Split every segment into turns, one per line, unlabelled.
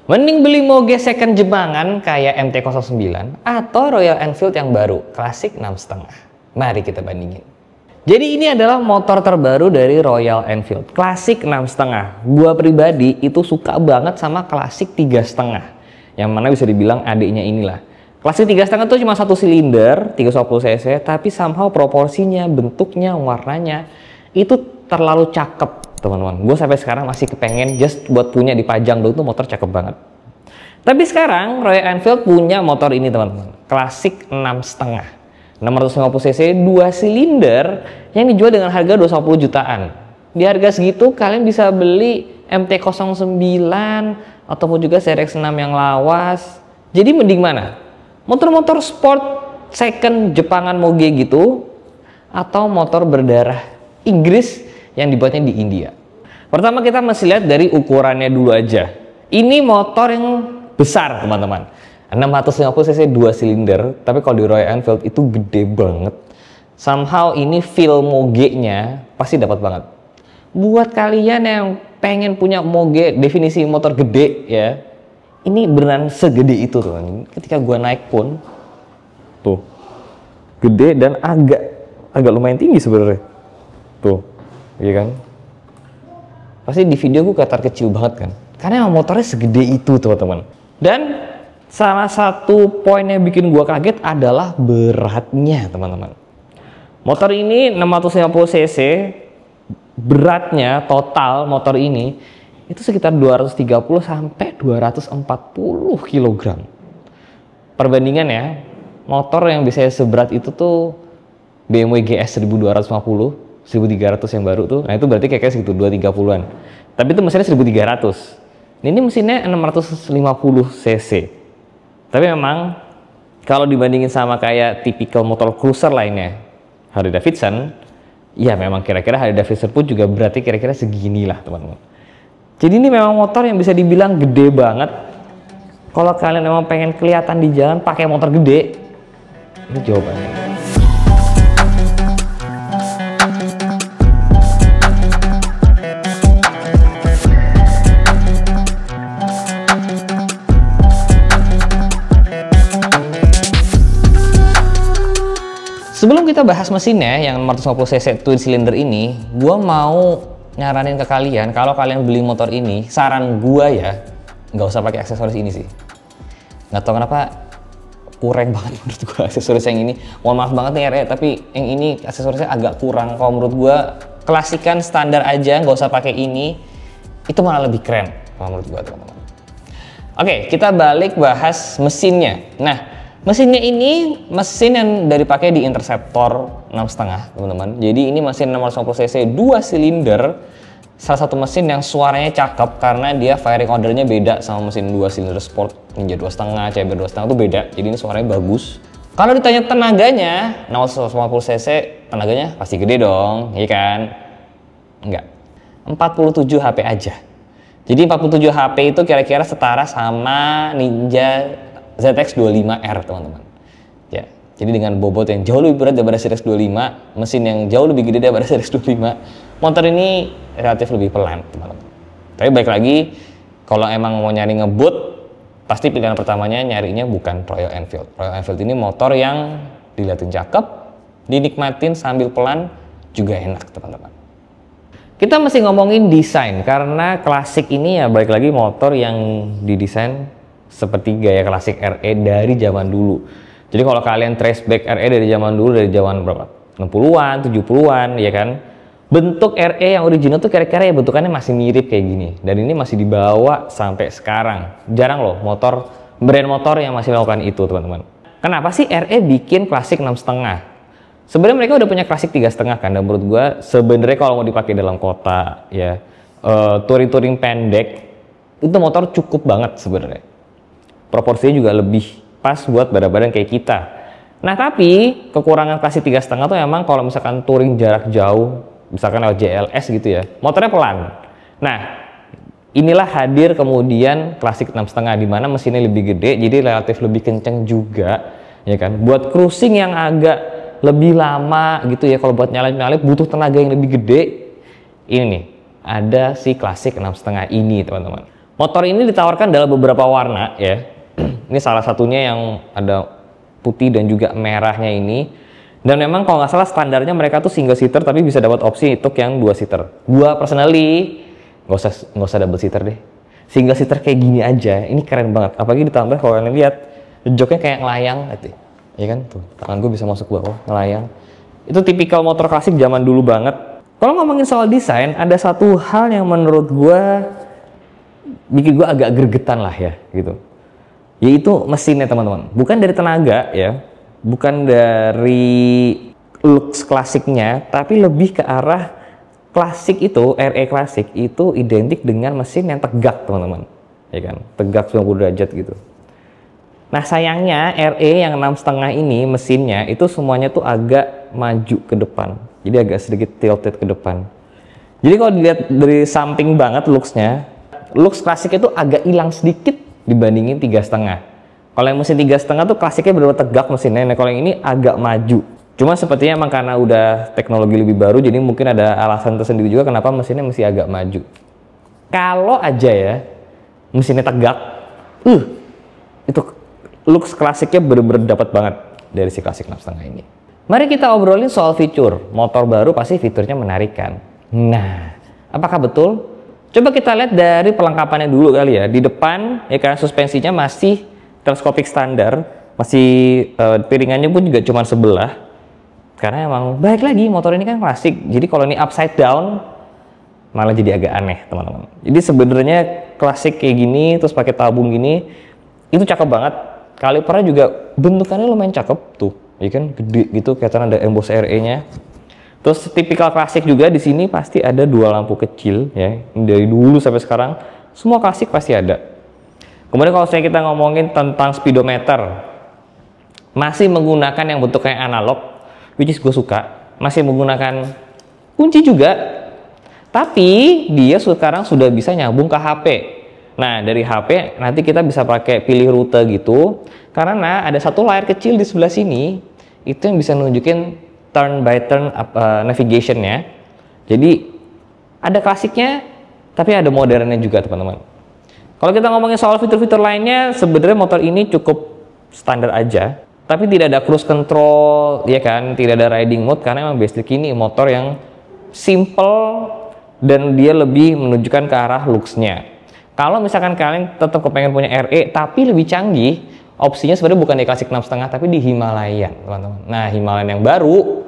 Mending beli moge second Jepangan kayak MT-09 atau Royal Enfield yang baru, klasik 6,5. Mari kita bandingin. Jadi ini adalah motor terbaru dari Royal Enfield, klasik 6,5. Gua pribadi itu suka banget sama klasik 3,5, yang mana bisa dibilang adiknya inilah. Klasik 3,5 itu cuma satu silinder 350 cc, tapi somehow proporsinya, bentuknya, warnanya itu terlalu cakep, teman-teman. Gue sampai sekarang masih kepengen just buat punya dipajang dulu, tuh motor cakep banget. Tapi sekarang Royal Enfield punya motor ini, teman-teman, klasik 6,5. 650 cc 2 silinder yang dijual dengan harga 250 jutaan. Di harga segitu kalian bisa beli MT-09 ataupun juga CRX-6 yang lawas. Jadi mending mana? Motor-motor sport second Jepangan moge gitu, atau motor berdarah Inggris yang dibuatnya di India? Pertama kita masih lihat dari ukurannya dulu aja. Ini motor yang besar, teman-teman. 650 cc 2 silinder, tapi kalau di Royal Enfield itu gede banget. Somehow ini feel moge-nya pasti dapat banget. Buat kalian yang pengen punya moge, definisi motor gede ya, ini beneran segede itu, teman. Ketika gua naik pun tuh gede dan agak lumayan tinggi sebenarnya. Tuh, iya kan? Pasti di video gua kelihatan kecil banget kan? Karena motornya segede itu, teman-teman. Dan salah satu poin yang bikin gua kaget adalah beratnya, teman-teman. Motor ini 650 cc, beratnya total motor ini itu sekitar 230 sampai 240 kg. Perbandingan ya, motor yang biasanya seberat itu tuh BMW GS 1250, 1300 yang baru tuh. Nah, itu berarti kayak segitu 230-an. Tapi itu mesinnya 1300. Ini mesinnya 650 cc. Tapi memang kalau dibandingin sama kayak tipikal motor cruiser lainnya, Harley Davidson, ya memang kira-kira Harley Davidson pun juga berarti kira-kira seginilah, teman-teman. Jadi ini memang motor yang bisa dibilang gede banget. Kalau kalian memang pengen kelihatan di jalan pakai motor gede, ini jawabannya. Sebelum kita bahas mesinnya yang 450 cc twin cylinder ini, gua mau nyaranin ke kalian, kalau kalian beli motor ini, saran gua ya, nggak usah pakai aksesoris ini sih. Nggak tahu kenapa kurang banget menurut gua aksesoris yang ini. Mohon maaf banget nih RE, tapi yang ini aksesorisnya agak kurang. Kalau menurut gua klasikan standar aja, nggak usah pakai ini, itu malah lebih keren kalau menurut gua, teman-teman. Oke, kita balik bahas mesinnya. Nah, mesinnya ini mesin yang dari pakai di Interceptor 6,5, teman-teman. Jadi ini mesin 650 cc 2 silinder, salah satu mesin yang suaranya cakep karena dia firing ordernya beda sama mesin 2 silinder sport Ninja 2,5, CBR 2,5 itu beda. Jadi ini suaranya bagus. Kalau ditanya tenaganya, 650 cc tenaganya pasti gede dong, iya kan? Enggak. 47 HP aja. Jadi 47 HP itu kira-kira setara sama Ninja ZX25R, teman-teman. Ya, jadi dengan bobot yang jauh lebih berat daripada ZX25, mesin yang jauh lebih gede daripada ZX25, motor ini relatif lebih pelan, teman-teman. Tapi baik lagi, kalau emang mau nyari ngebut, pasti pilihan pertamanya nyarinya bukan Royal Enfield. Royal Enfield ini motor yang dilihatin cakep, dinikmatin sambil pelan, juga enak, teman-teman. Kita mesti ngomongin desain, karena klasik ini ya balik lagi motor yang didesain seperti gaya klasik RE dari zaman dulu. Jadi kalau kalian trace back RE dari zaman dulu, dari zaman berapa? 60-an, 70-an, ya kan? Bentuk RE yang original tuh kira-kira ya bentukannya masih mirip kayak gini. Dan ini masih dibawa sampai sekarang. Jarang loh brand motor yang masih melakukan itu, teman-teman. Kenapa sih RE bikin klasik 6,5? Sebenarnya mereka udah punya klasik 3,5 kan. Dan menurut gua sebenarnya kalau mau dipakai dalam kota, ya touring-touring pendek, itu motor cukup banget sebenarnya. Proporsinya juga lebih pas buat badan-badan kayak kita. Nah, tapi kekurangan klasik 3,5 tuh emang kalau misalkan touring jarak jauh, misalkan lewat JLS gitu ya, motornya pelan. Nah, inilah hadir kemudian klasik 6,5 di mana mesinnya lebih gede, jadi relatif lebih kenceng juga, ya kan? Buat cruising yang agak lebih lama gitu ya, kalau buat nyalip-nyalip butuh tenaga yang lebih gede. Ini nih, ada si klasik 6,5 ini, teman-teman. Motor ini ditawarkan dalam beberapa warna ya. Ini salah satunya yang ada putih dan juga merahnya ini. Dan memang kalau nggak salah standarnya mereka tuh single seater tapi bisa dapat opsi untuk yang 2 seater. Gua personally nggak usah double seater deh. Single seater kayak gini aja, ini keren banget. Apalagi ditambah kalau kalian lihat joknya kayak ngelayang, gitu. Ya kan tuh, tangan gue bisa masuk bawah ngelayang. Itu tipikal motor klasik zaman dulu banget. Kalau ngomongin soal desain, ada satu hal yang menurut gue bikin gue agak gregetan lah ya, gitu. Yaitu mesinnya teman-teman. Bukan dari tenaga ya, bukan dari looks klasiknya, tapi lebih ke arah klasik itu, RE klasik itu identik dengan mesin yang tegak teman-teman. Ya kan, tegak 90 derajat gitu. Nah sayangnya RE yang 6,5 ini mesinnya itu semuanya tuh agak maju ke depan. Jadi agak sedikit tilted ke depan. Jadi kalau dilihat dari samping banget looks-nya, looks klasiknya tuh agak hilang sedikit dibandingin 3,5. Kalau yang mesin 3,5 tuh klasiknya benar-benar tegak mesinnya. Nah kalau yang ini agak maju. Cuma sepertinya emang karena udah teknologi lebih baru, jadi mungkin ada alasan tersendiri juga kenapa mesinnya mesti agak maju. Kalau aja ya mesinnya tegak, itu looks klasiknya bener-bener dapat banget dari si klasik 6,5 ini. Mari kita obrolin soal fitur. Motor baru pasti fiturnya menarik kan? Nah, apakah betul? Coba kita lihat dari perlengkapannya dulu kali ya. Di depan ya kan suspensinya masih teleskopik standar, masih piringannya pun juga cuma sebelah. Karena emang baik lagi motor ini kan klasik. Jadi kalau ini upside down malah jadi agak aneh teman-teman. Jadi sebenarnya klasik kayak gini terus pakai tabung gini itu cakep banget. Kalipernya juga bentukannya lumayan cakep tuh, ya kan gede gitu, kelihatan ada emboss RE-nya. Terus tipikal klasik juga di sini pasti ada 2 lampu kecil ya. Dari dulu sampai sekarang semua klasik pasti ada. Kemudian kalau kita ngomongin tentang speedometer, masih menggunakan yang bentuknya analog, which is gue suka. Masih menggunakan kunci juga, tapi dia sekarang sudah bisa nyambung ke HP. Nah dari HP nanti kita bisa pakai pilih rute gitu, karena ada satu layar kecil di sebelah sini itu yang bisa nunjukin turn by turn navigation-nya. Jadi ada klasiknya tapi ada modernnya juga teman-teman. Kalau kita ngomongin soal fitur-fitur lainnya, sebenarnya motor ini cukup standar aja, tapi tidak ada cruise control ya kan, tidak ada riding mode karena memang basic ini motor yang simple dan dia lebih menunjukkan ke arah looks-nya. Kalau misalkan kalian tetap kepengen punya RE tapi lebih canggih, opsinya sebenarnya bukan di klasik 6,5 tapi di Himalayan teman-teman. Nah Himalayan yang baru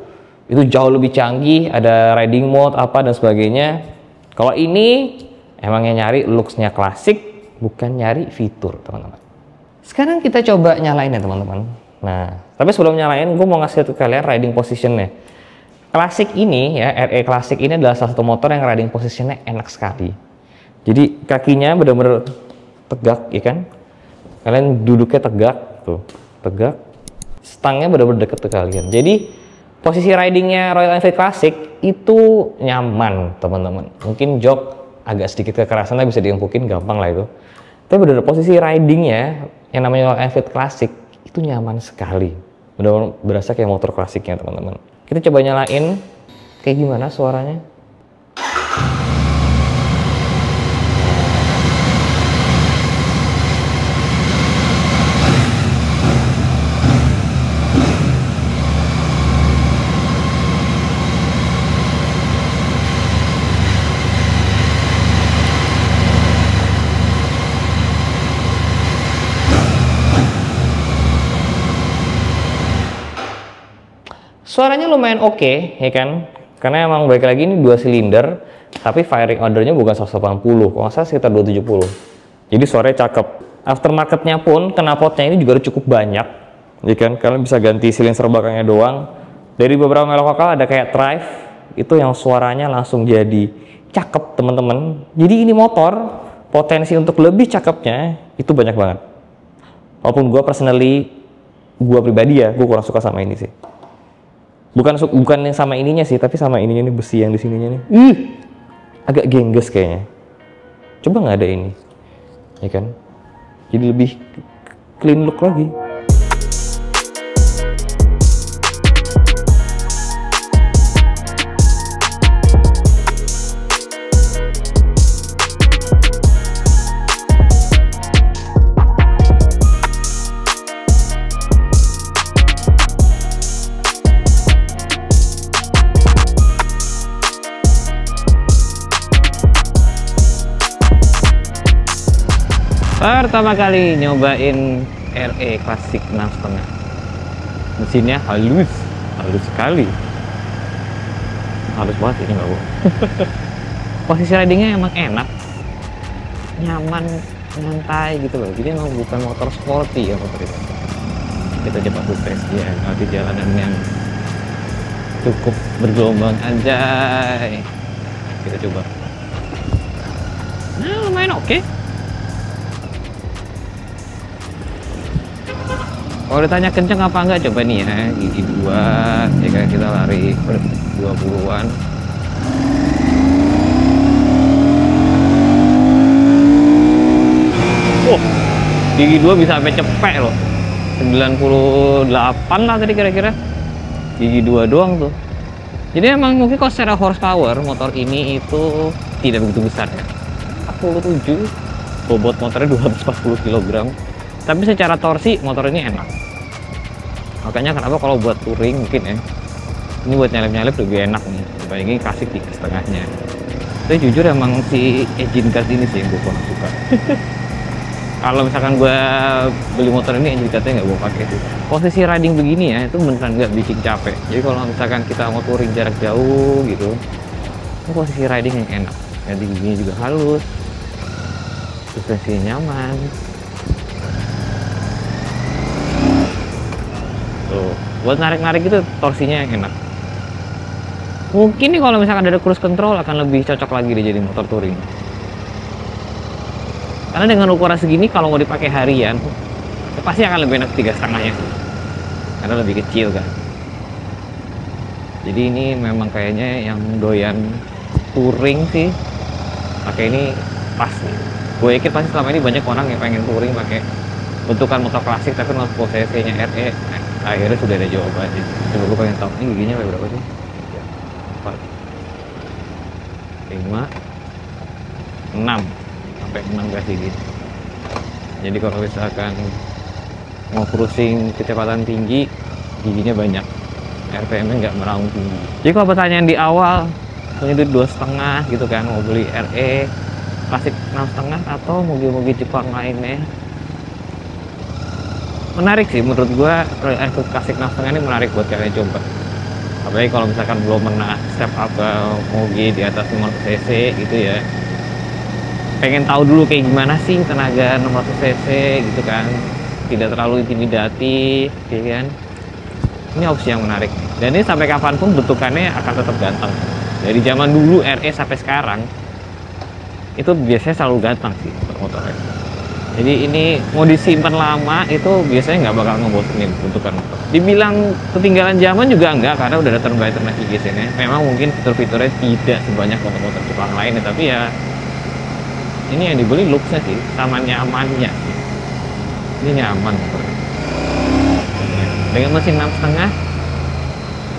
itu jauh lebih canggih, ada riding mode apa dan sebagainya. Kalau ini emangnya nyari looks-nya klasik, bukan nyari fitur teman-teman. Sekarang kita coba nyalain ya teman-teman. Nah tapi sebelum nyalain gue mau ngasih ke kalian riding position-nya. Klasik ini ya, RE klasik ini adalah salah satu motor yang riding position-nya enak sekali. Jadi kakinya benar-benar tegak, ya kan? Kalian duduknya tegak, tuh, tegak. Stangnya benar-benar deket ke kalian. Jadi posisi ridingnya Royal Enfield Classic itu nyaman, teman-teman. Mungkin jok agak sedikit kekerasan, tapi bisa diempukin, gampang lah itu. Tapi benar-benar posisi ridingnya yang namanya Royal Enfield Classic itu nyaman sekali. Benar-benar berasa kayak motor klasiknya, teman-teman. Kita coba nyalain, kayak gimana suaranya? Suaranya lumayan oke, ya kan? Karena emang balik lagi ini 2 silinder, tapi firing ordernya bukan 180, kalau nggak salah sekitar 270. Jadi suaranya cakep. Aftermarketnya pun knalpotnya ini juga udah cukup banyak, ya kan? Kalian bisa ganti silinder belakangnya doang. Dari beberapa merek lokal ada kayak Thrive, itu yang suaranya langsung jadi cakep teman-teman. Jadi ini motor potensi untuk lebih cakepnya itu banyak banget. Walaupun gue personally, gue pribadi ya, gue kurang suka sama ini sih. Bukan yang sama ininya sih, tapi sama ininya nih, besi yang di sininya nih. Agak gengges kayaknya. Coba nggak ada ini, ya kan? Jadi lebih clean look lagi. Pertama kali nyobain RE klasik 6,5. Mesinnya halus sekali. Halus banget ini nggak bohong. Posisi ridingnya emang enak, nyaman, nyantai gitu loh. Jadi emang bukan motor sporty ya motor itu. Kita coba tes dia nanti jalanan yang cukup bergelombang, anjay. Kita coba. Nah, lumayan oke. Kalau ditanya kenceng apa enggak, coba nih ya, gigi 2, ya kan kita lari 20-an. Gigi 2 bisa sampai cepek loh. 98 lah tadi kira-kira. Gigi 2 doang tuh. Jadi emang mungkin kalau secara horsepower motor ini itu tidak begitu besar ya. 47, bobot motornya 240 kg. Tapi secara torsi motor ini enak. Makanya kenapa kalau buat touring mungkin ya, ini buat nyalip-nyalip lebih enak nih dibandingin klasik 3,5-nya. Tapi jujur emang si engine card ini sih yang gue kurang suka. Kalau misalkan gue beli motor ini engine cardnya nggak gue pakai sih. Posisi riding begini ya itu beneran nggak bikin capek. Jadi kalau misalkan kita mau touring jarak jauh gitu, ini posisi riding yang enak. Jadi giginya juga halus, suspensinya nyaman. Tuh, buat narik-narik itu torsinya yang enak. Mungkin nih kalau misalkan ada cruise control akan lebih cocok lagi dia jadi motor touring. Karena dengan ukuran segini kalau mau dipakai harian, ya pasti akan lebih enak 3,5-nya sih. Karena lebih kecil kan. Jadi ini memang kayaknya yang doyan touring sih pakai ini pas nih. Gue yakin pasti selama ini banyak orang yang pengen touring pakai bentukan motor klasik tapi non cc-nya RE. Akhirnya sudah ada jawabannya. Coba gue pengen tahu ini giginya berapa sih? 4, 5, 6 sampai 6 kasih gitu. Jadi kalau misalkan mau cruising kecepatan tinggi, giginya banyak, RPM-nya nggak meraung tinggi. Jadi kalau pertanyaan di awal, punya duit 2,5 gitu kan, mau beli RE klasik 6,5 atau mobil-mobil Jepang lainnya, menarik sih menurut gua. Klasik 6,5 ini menarik buat kalian coba. Apalagi kalau misalkan belum pernah step up ke moge di atas 500 cc gitu ya, pengen tahu dulu kayak gimana sih tenaga 600 cc gitu kan, tidak terlalu intimidatif ya kan. Ini opsi yang menarik nih. Dan ini sampai kapanpun bentukannya akan tetap ganteng. Dari zaman dulu RE sampai sekarang itu biasanya selalu ganteng sih motornya. Jadi ini mau disimpan lama itu biasanya nggak bakal ngebosenin bentukan motor. Dibilang ketinggalan zaman juga enggak, karena udah ada turn by turn navigation-nya. Memang mungkin fitur-fiturnya tidak sebanyak motor-motor Jepang lain, tapi ya ini yang dibeli looks-nya sih, sama nyamannya sih. Ini nyaman motornya. Dengan mesin 6,5,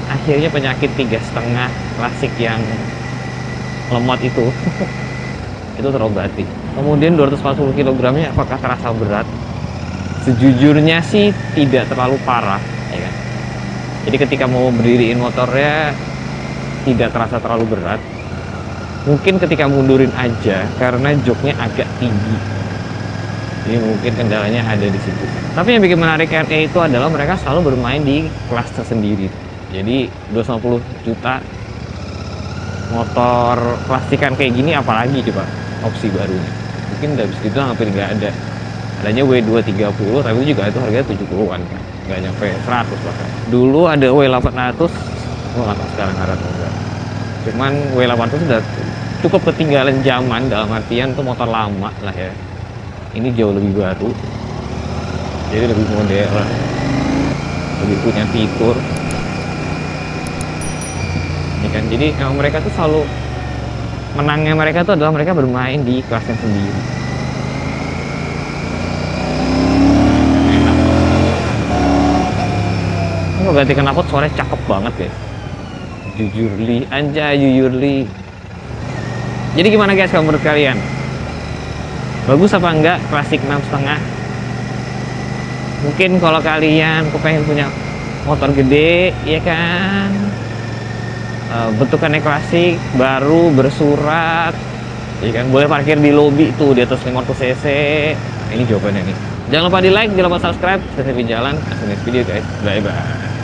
akhirnya penyakit 3,5 klasik yang lemot itu itu terobati. Kemudian 240 kg-nya apakah terasa berat? Sejujurnya sih tidak terlalu parah ya kan? Jadi ketika mau berdiriin motornya tidak terasa terlalu berat. Mungkin ketika mundurin aja karena joknya agak tinggi, jadi mungkin kendalanya ada di situ. Tapi yang bikin menarik RE itu adalah mereka selalu bermain di kelas tersendiri. Jadi 250 juta motor plastikan kayak gini apalagi coba opsi barunya. Mungkin dari situ hampir nggak ada. Adanya W230, tapi itu juga itu harganya 70-an kan, nggak nyampe 100 bahkan. Dulu ada W800, gue nggak tahu sekarang ada atau enggak. Cuman W800 sudah cukup ketinggalan zaman, dalam artian itu motor lama lah ya. Ini jauh lebih baru, jadi lebih modern, lebih punya fitur. Ini kan, jadi mereka tuh selalu menangnya mereka tuh adalah mereka bermain di kelasnya sendiri. Ini ganti knalpot suaranya cakep banget guys. Jujurly, anjay jujurly. Jadi gimana guys kalau menurut kalian? Bagus apa enggak klasik 6,5? Mungkin kalau kalian kepengen punya motor gede, ya kan? Bentukannya klasik, baru bersurat, ya kan? Boleh parkir di lobi tuh di atas 500 cc. Ini jawabannya nih. Jangan lupa di like, jangan lupa subscribe. Sampai jalan. Next video guys. Bye bye.